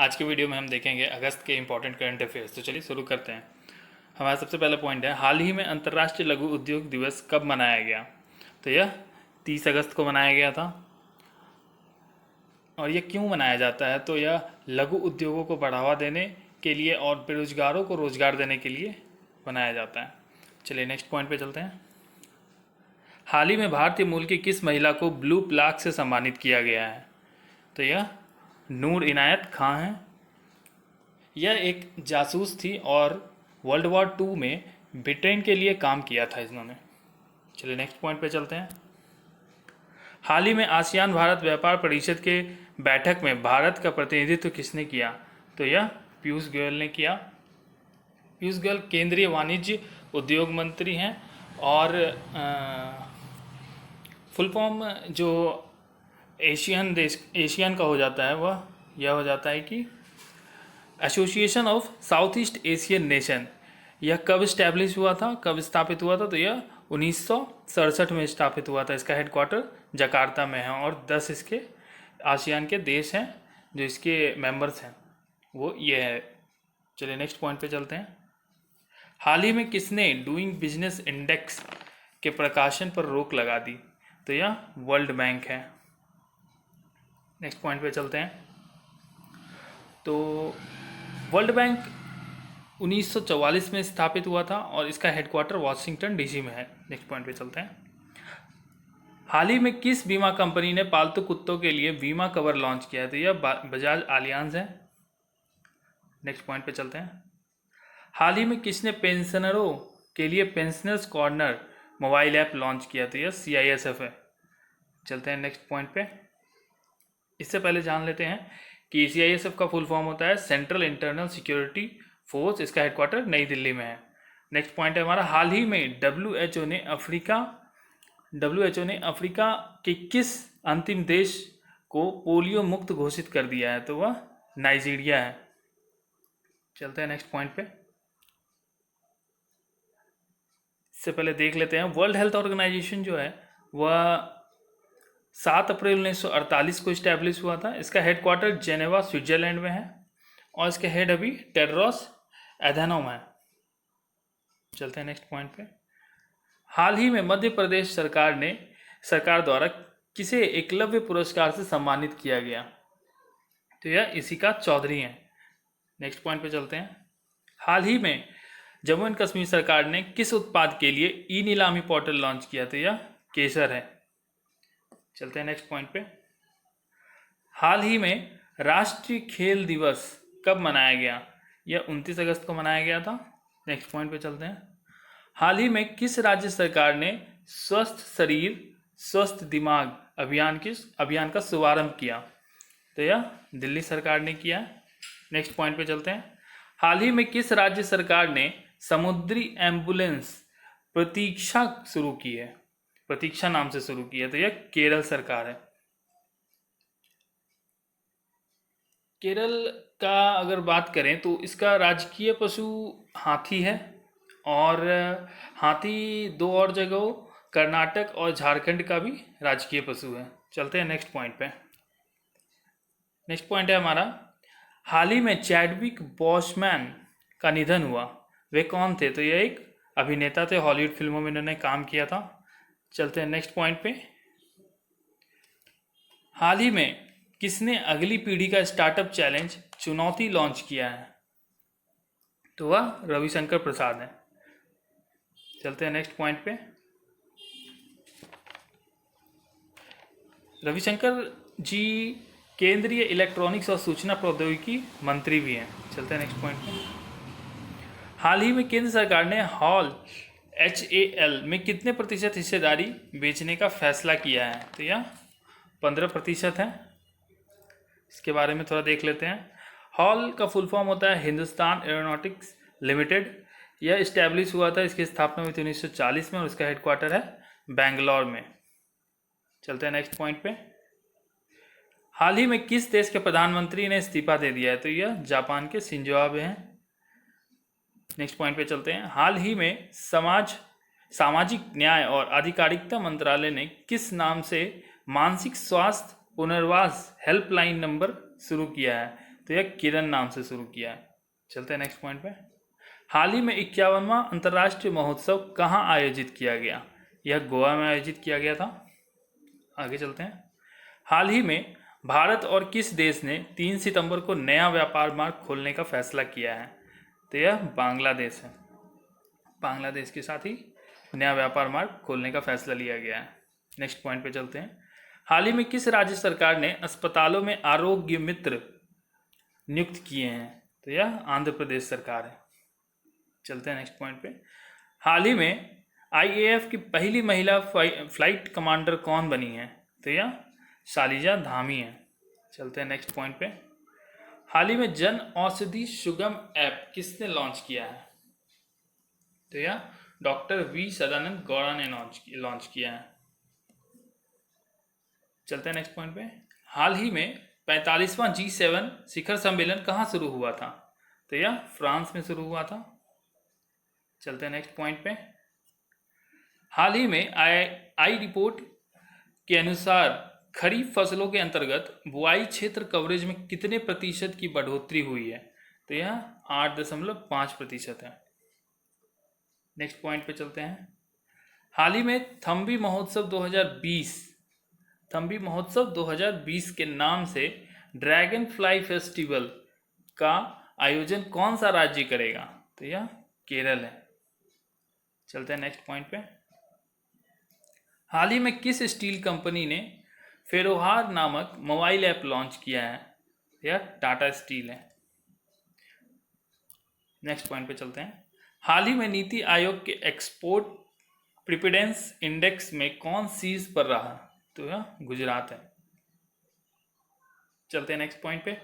आज के वीडियो में हम देखेंगे अगस्त के इंपॉर्टेंट करंट अफेयर्स। तो चलिए शुरू करते हैं। हमारा सबसे पहला पॉइंट है, हाल ही में अंतर्राष्ट्रीय लघु उद्योग दिवस कब मनाया गया? तो यह 30 अगस्त को मनाया गया था। और यह क्यों मनाया जाता है? तो यह लघु उद्योगों को बढ़ावा देने के लिए और बेरोजगारों को रोजगार देने के लिए मनाया जाता है। चलिए नेक्स्ट पॉइंट पे चलते हैं। हाल ही में भारतीय मूल की किस महिला को ब्लू प्लाक से सम्मानित किया गया है? तो यह नूर इनायत खां है। यह एक जासूस थी और वर्ल्ड वॉर 2 में ब्रिटेन के लिए काम किया था इन्होंने। चलिए नेक्स्ट पॉइंट पे चलते हैं। हाल ही में आसियान भारत व्यापार परिषद के बैठक में भारत का प्रतिनिधित्व किसने किया? तो यह पीयूष गोयल ने किया। पीयूष गोयल केंद्रीय वाणिज्य उद्योग मंत्री हैं और फुल फॉर्म जो एशियन का हो जाता है वह यह हो जाता है कि association of south east Asian nation. यह कब स्टैब्लिश हुआ था, कब स्थापित हुआ था? तो यह 1967 में स्थापित हुआ था। इसका हेडक्वार्टर जकार्ता में है और 10 इसके आसियान के देश हैं जो इसके मेंबर्स हैं, वो ये है। चलिए नेक्स्ट पॉइंट पे चलते हैं। हाल ही में किसने डूइंग बिजनेस इंडेक्स के प्रकाशन पर रोक लगा दी? तो यह वर्ल्ड बैंक है। नेक्स्ट पॉइंट पे चलते हैं। तो वर्ल्ड बैंक 1944 में स्थापित हुआ था और इसका हेडक्वार्टर वाशिंगटन डीसी में है। नेक्स्ट पॉइंट पे चलते हैं। हाल ही में किस बीमा कंपनी ने पालतू कुत्तों के लिए बीमा कवर लॉन्च किया है? तो यह बजाज आलियांज है। नेक्स्ट पॉइंट पे चलते हैं। हाल ही में किसने पेंशनरों के लिए pensioners corner mobile app launch किया? तो यह CISF है। चलते हैं नेक्स्ट पॉइंट पे। इससे पहले जान लेते हैं कि CISF का फुल फॉर्म होता है सेंट्रल इंटरनल सिक्योरिटी फोर्स। इसका हेडक्वार्टर नई दिल्ली में है। नेक्स्ट पॉइंट है हमारा, हाल ही में WHO ने अफ्रीका के किस अंतिम देश को पोलियो मुक्त घोषित कर दिया है? तो वह नाइजीरिया है। चलते हैं नेक्स्ट पॉइंट पे। इससे पहले देख लेते हैं, वर्ल्ड हेल्थ ऑर्गेनाइजेशन जो है वह 7 अप्रैल 1948 को इस्टेब्लिश हुआ था। इसका हेडक्वार्टर जेनेवा स्विट्जरलैंड में है और इसके हेड अभी टेड्रोस एधेनोम है। चलते हैं नेक्स्ट पॉइंट पे। हाल ही में मध्य प्रदेश सरकार द्वारा किसे एकलव्य पुरस्कार से सम्मानित किया गया? तो यह इशिका चौधरी हैं। नेक्स्ट पॉइंट पे चलते हैं। हाल ही में जम्मू एंड कश्मीर सरकार ने किस उत्पाद के लिए ई नीलामी पोर्टल लॉन्च किया? तो यह केसर है। चलते हैं नेक्स्ट पॉइंट पे। हाल ही में राष्ट्रीय खेल दिवस कब मनाया गया? यह 29 अगस्त को मनाया गया था। नेक्स्ट पॉइंट पे चलते हैं। हाल ही में किस राज्य सरकार ने स्वस्थ शरीर स्वस्थ दिमाग अभियान का शुभारंभ किया? तो यह दिल्ली सरकार ने किया। नेक्स्ट पॉइंट पे चलते हैं। हाल ही में किस राज्य सरकार ने समुद्री एम्बुलेंस प्रतीक्षा शुरू की है? प्रतीक्षा नाम से शुरू की है। तो यह केरल सरकार है। केरल का अगर बात करें तो इसका राजकीय पशु हाथी है और हाथी 2 और जगहों कर्नाटक और झारखंड का भी राजकीय पशु है। चलते हैं नेक्स्ट पॉइंट पे। नेक्स्ट पॉइंट है हमारा, हाल ही में चैडविक बॉसमैन का निधन हुआ। वे कौन थे? तो ये एक अभिनेता थे, हॉलीवुड फिल्मों में इन्होंने काम किया था। चलते हैं नेक्स्ट पॉइंट पे। हाल ही में किसने अगली पीढ़ी का स्टार्टअप चैलेंज चुनौती लॉन्च किया है? तो वह रविशंकर प्रसाद है। चलते हैं नेक्स्ट पॉइंट पे। रविशंकर जी केंद्रीय इलेक्ट्रॉनिक्स और सूचना प्रौद्योगिकी मंत्री भी हैं। चलते हैं नेक्स्ट पॉइंट पे। हाल ही में केंद्र सरकार ने HAL में कितने प्रतिशत हिस्सेदारी बेचने का फैसला किया है? तो यह 15% है। इसके बारे में थोड़ा देख लेते हैं। हॉल का फुल फॉर्म होता है हिंदुस्तान एरोनॉटिक्स लिमिटेड। यह इस्टेब्लिश हुआ था, इसकी स्थापना हुई थी 1940 में और इसका हेडक्वार्टर है बेंगलोर में। चलते हैं नेक्स्ट पॉइंट पे। हाल ही में किस देश के प्रधानमंत्री ने इस्तीफा दे दिया है? तो यह जापान के शिंजो आबे हैं। नेक्स्ट पॉइंट पे चलते हैं। हाल ही में सामाजिक न्याय और आधिकारिकता मंत्रालय ने किस नाम से मानसिक स्वास्थ्य पुनर्वास हेल्पलाइन नंबर शुरू किया है? तो यह किरण नाम से शुरू किया है। चलते हैं नेक्स्ट पॉइंट पे। हाल ही में 51वां अंतर्राष्ट्रीय महोत्सव कहाँ आयोजित किया गया? यह गोवा में आयोजित किया गया था। आगे चलते हैं। हाल ही में भारत और किस देश ने 3 सितंबर को नया व्यापार मार्ग खोलने का फैसला किया है? तो यह बांग्लादेश है। बांग्लादेश के साथ ही नया व्यापार मार्ग खोलने का फैसला लिया गया है। नेक्स्ट पॉइंट पे चलते हैं। हाल ही में किस राज्य सरकार ने अस्पतालों में आरोग्य मित्र नियुक्त किए हैं? तो यह आंध्र प्रदेश सरकार है। चलते हैं नेक्स्ट पॉइंट पे। हाल ही में आईएएफ की पहली महिला फ्लाइट कमांडर कौन बनी है? तो यह शालिजा धामी है। चलते हैं नेक्स्ट पॉइंट पे। हाल ही में जन औषधि सुगम ऐप किसने लॉन्च किया है? तो यह डॉक्टर वी सदानंद गौड़ा ने लॉन्च किया है। चलते हैं नेक्स्ट पॉइंट पे। हाल ही में 45वां G7 शिखर सम्मेलन कहाँ शुरू हुआ था? तो यह फ्रांस में शुरू हुआ था। चलते हैं नेक्स्ट पॉइंट पे। हाल ही में आई रिपोर्ट के अनुसार खरीफ फसलों के अंतर्गत बुआई क्षेत्र कवरेज में कितने प्रतिशत की बढ़ोतरी हुई है? तो यह 8.5% है। नेक्स्ट पॉइंट पे चलते हैं। हाल ही में थम्बी महोत्सव 2020 के नाम से ड्रैगन फ्लाई फेस्टिवल का आयोजन कौन सा राज्य करेगा? तो यह केरल है। चलते हैं नेक्स्ट पॉइंट पे। हाल ही में किस स्टील कंपनी ने फेरोहार नामक मोबाइल ऐप लॉन्च किया है? यह टाटा स्टील है। नेक्स्ट पॉइंट पे चलते हैं। हाल ही में नीति आयोग के एक्सपोर्ट प्रिपेरेंस इंडेक्स में कौन शीर्ष पर रहा? तो यह गुजरात है। चलते हैं नेक्स्ट पॉइंट पे।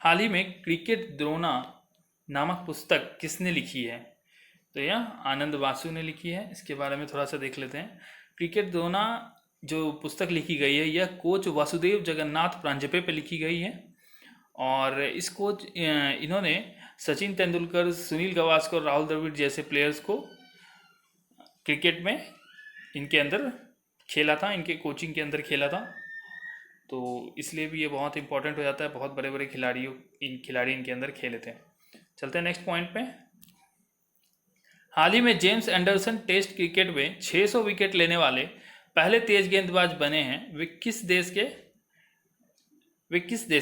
हाल ही में क्रिकेट द्रोणा नामक पुस्तक किसने लिखी है? तो यह आनंद वासु ने लिखी है। इसके बारे में थोड़ा सा देख लेते हैं। क्रिकेट द्रोणा जो पुस्तक लिखी गई है यह कोच वासुदेव जगन्नाथ प्रांजपे पे लिखी गई है। और इस कोच इन्होंने सचिन तेंदुलकर, सुनील गावस्कर, राहुल द्रविड़ जैसे प्लेयर्स को क्रिकेट में इनके अंदर खेला था, इनके कोचिंग के अंदर खेला था। तो इसलिए भी ये बहुत इंपॉर्टेंट हो जाता है। बहुत बड़े बड़े खिलाड़ी इनके अंदर खेले थे। चलते हैं नेक्स्ट पॉइंट पे। हाल ही में जेम्स एंडरसन टेस्ट क्रिकेट में 600 विकेट लेने वाले पहले तेज गेंदबाज बने हैं। वे किस देश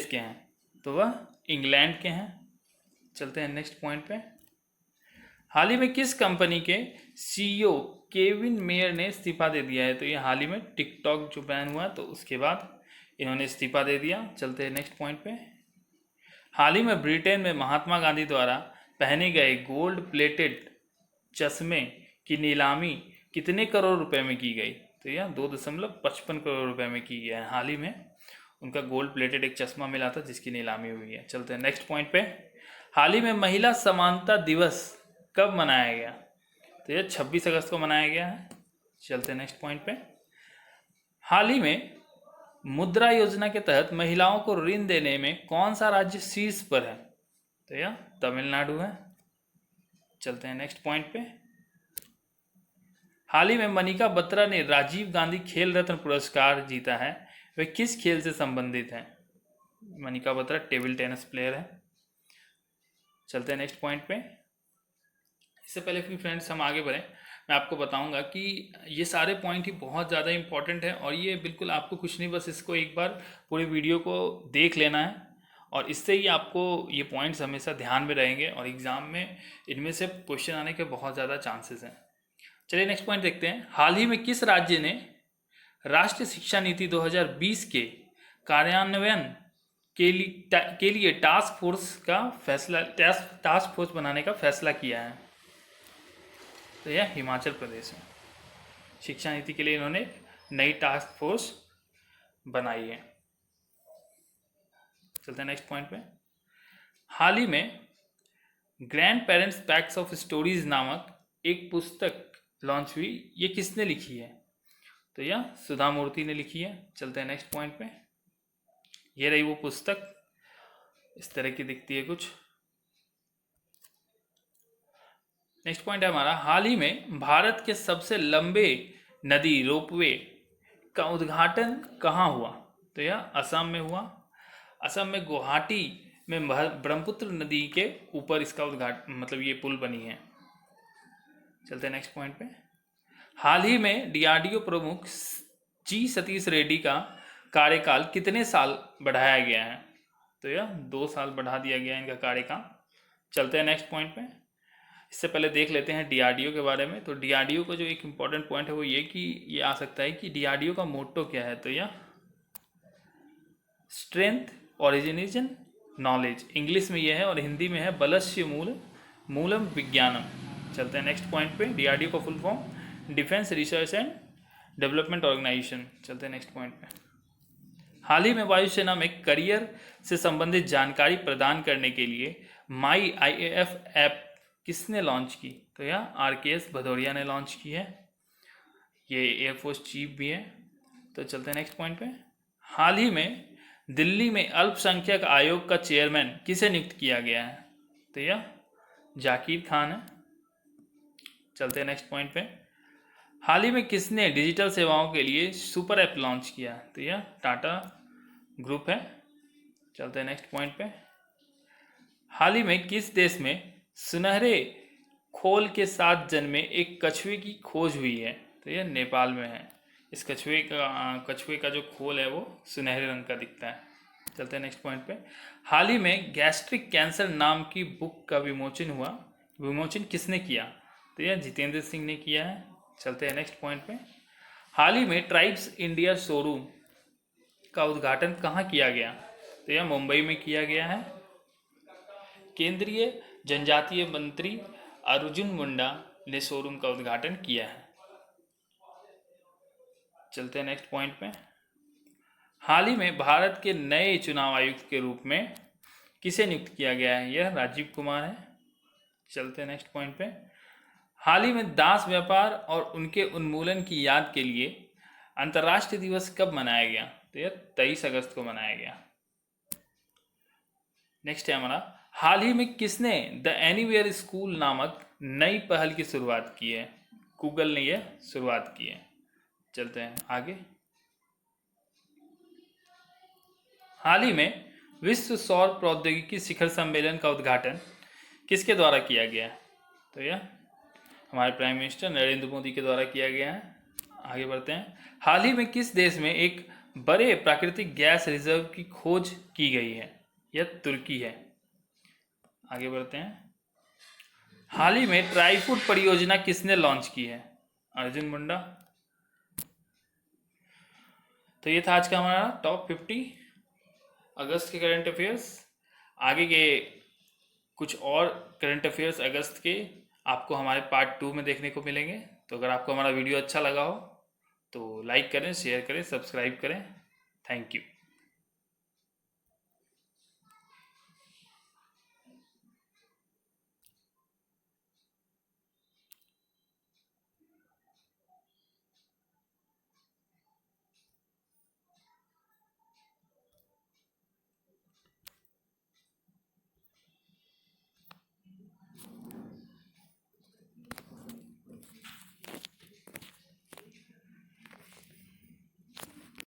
के हैं? तो वह इंग्लैंड के हैं। चलते हैं नेक्स्ट पॉइंट पे। हाल ही में किस कंपनी के सीईओ केविन मेयर ने इस्तीफा दे दिया है? तो ये हाल ही में टिकटॉक जो बैन हुआ तो उसके बाद इन्होंने इस्तीफा दे दिया। चलते हैं नेक्स्ट पॉइंट पे। हाल ही में ब्रिटेन में महात्मा गांधी द्वारा पहने गए गोल्ड प्लेटेड चश्मे की नीलामी कितने करोड़ रुपए में की गई? तो यह 2.55 करोड़ रुपए में की गया है। हाल ही में उनका गोल्ड प्लेटेड एक चश्मा मिला था जिसकी नीलामी हुई है। चलते हैं नेक्स्ट पॉइंट पे। हाल ही में महिला समानता दिवस कब मनाया गया? तो यह 26 अगस्त को मनाया गया है। चलते हैं नेक्स्ट पॉइंट पे। हाल ही में मुद्रा योजना के तहत महिलाओं को ऋण देने में कौन सा राज्य शीर्ष पर है? तो यह तमिलनाडु है। चलते हैं नेक्स्ट पॉइंट पे। हाल ही में मनिका बत्रा ने राजीव गांधी खेल रत्न पुरस्कार जीता है। वे किस खेल से संबंधित हैं? Manika Batra table tennis player है। चलते हैं नेक्स्ट पॉइंट पे। इससे पहले कि फ्रेंड्स हम आगे बढ़ें, मैं आपको बताऊंगा कि ये सारे पॉइंट ही बहुत ज़्यादा इंपॉर्टेंट है और ये बिल्कुल आपको कुछ नहीं, बस इसको एक बार पूरी वीडियो को देख लेना है और इससे ही आपको ये पॉइंट्स हमेशा ध्यान में रहेंगे और एग्ज़ाम में इनमें से क्वेश्चन आने के बहुत ज़्यादा चांसेस हैं। चलिए नेक्स्ट पॉइंट देखते हैं। हाल ही में किस राज्य ने राष्ट्रीय शिक्षा नीति 2020 के कार्यान्वयन के लिए टास्क फोर्स बनाने का फैसला किया है? तो यह हिमाचल प्रदेश है। शिक्षा नीति के लिए इन्होंने नई टास्क फोर्स बनाई है। चलते हैं नेक्स्ट पॉइंट पे। हाल ही में grand parents PACS of stories नामक एक पुस्तक लॉन्च हुई। ये किसने लिखी है? तो यह सुधा मूर्ति ने लिखी है। चलते हैं नेक्स्ट पॉइंट पे। ये रही वो पुस्तक, इस तरह की दिखती है कुछ। नेक्स्ट पॉइंट है हमारा, हाल ही में भारत के सबसे लंबे नदी रोपवे का उद्घाटन कहाँ हुआ? तो यह असम में हुआ। असम में गुवाहाटी में ब्रह्मपुत्र नदी के ऊपर इसका उद्घाटन, मतलब ये पुल बनी है। चलते हैं नेक्स्ट पॉइंट पे। हाल ही में डीआरडीओ प्रमुख जी सतीश रेड्डी का कार्यकाल कितने साल बढ़ाया गया है? तो यह 2 साल बढ़ा दिया गया है इनका कार्यकाल। चलते हैं नेक्स्ट पॉइंट पे। इससे पहले देख लेते हैं डीआरडीओ के बारे में। तो डीआरडीओ का जो एक इम्पॉर्टेंट पॉइंट है वो ये कि ये आ सकता है कि डीआरडीओ का मोट्टो क्या है? तो यह स्ट्रेंथ ओरिजिनेशन नॉलेज, इंग्लिश में यह है, और हिंदी में है बलस्य मूलम विज्ञानम। चलते हैं नेक्स्ट पॉइंट पे। डीआरडीओ का full form defence research and development organisation. चलते हैं नेक्स्ट पॉइंट पे। हाल ही में वायुसेना में करियर से संबंधित जानकारी प्रदान करने के लिए माई IAF ऐप किसने लॉन्च की? तो यह RKS भदौरिया ने लॉन्च की है। ये एयरफोर्स चीफ भी है। तो चलते हैं नेक्स्ट पॉइंट पे। हाल ही में दिल्ली में अल्पसंख्यक आयोग का चेयरमैन किसे नियुक्त किया गया है? तो यह जाकिर खान है। चलते हैं नेक्स्ट पॉइंट पे। हाल ही में किसने डिजिटल सेवाओं के लिए सुपर ऐप लॉन्च किया? तो यह टाटा ग्रुप है। चलते हैं नेक्स्ट पॉइंट पे। हाल ही में किस देश में सुनहरे खोल के साथ जन्मे एक कछुए की खोज हुई है? तो यह नेपाल में है। इस कछुए का जो खोल है वो सुनहरे रंग का दिखता है। चलते हैं नेक्स्ट पॉइंट पे। हाल ही में गैस्ट्रिक कैंसर नाम की बुक का विमोचन किसने किया? तो यह जितेंद्र सिंह ने किया है। चलते हैं नेक्स्ट पॉइंट पे। हाल ही में ट्राइब्स इंडिया शोरूम का उद्घाटन कहाँ किया गया? तो यह मुंबई में किया गया है। केंद्रीय जनजातीय मंत्री अर्जुन मुंडा ने शोरूम का उद्घाटन किया है। चलते हैं नेक्स्ट पॉइंट पे। हाल ही में भारत के नए चुनाव आयुक्त के रूप में किसे नियुक्त किया गया है? यह राजीव कुमार है। चलते हैं नेक्स्ट पॉइंट पे। हाल ही में दास व्यापार और उनके उन्मूलन की याद के लिए अंतर्राष्ट्रीय दिवस कब मनाया गया? तो यह 23 अगस्त को मनाया गया। नेक्स्ट है हमारा, हाल ही में किसने द एनीवेयर स्कूल नामक नई पहल की शुरुआत की है? गूगल ने यह शुरुआत की है। चलते हैं आगे। हाल ही में विश्व सौर प्रौद्योगिकी शिखर सम्मेलन का उद्घाटन किसके द्वारा किया गया है? तो यह हमारे प्राइम मिनिस्टर नरेंद्र मोदी के द्वारा किया गया है। आगे बढ़ते हैं। हाल ही में किस देश में एक बड़े प्राकृतिक गैस रिजर्व की खोज की गई है? यह तुर्की है। आगे बढ़ते हैं। हाल ही में ट्राईफूड परियोजना किसने लॉन्च की है? अर्जुन मुंडा। तो ये था आज का हमारा टॉप 50 अगस्त के करंट अफेयर्स। आगे के कुछ और करंट अफेयर्स अगस्त के आपको हमारे पार्ट 2 में देखने को मिलेंगे। तो अगर आपको हमारा वीडियो अच्छा लगा हो तो लाइक करें, शेयर करें, सब्सक्राइब करें। Thank you.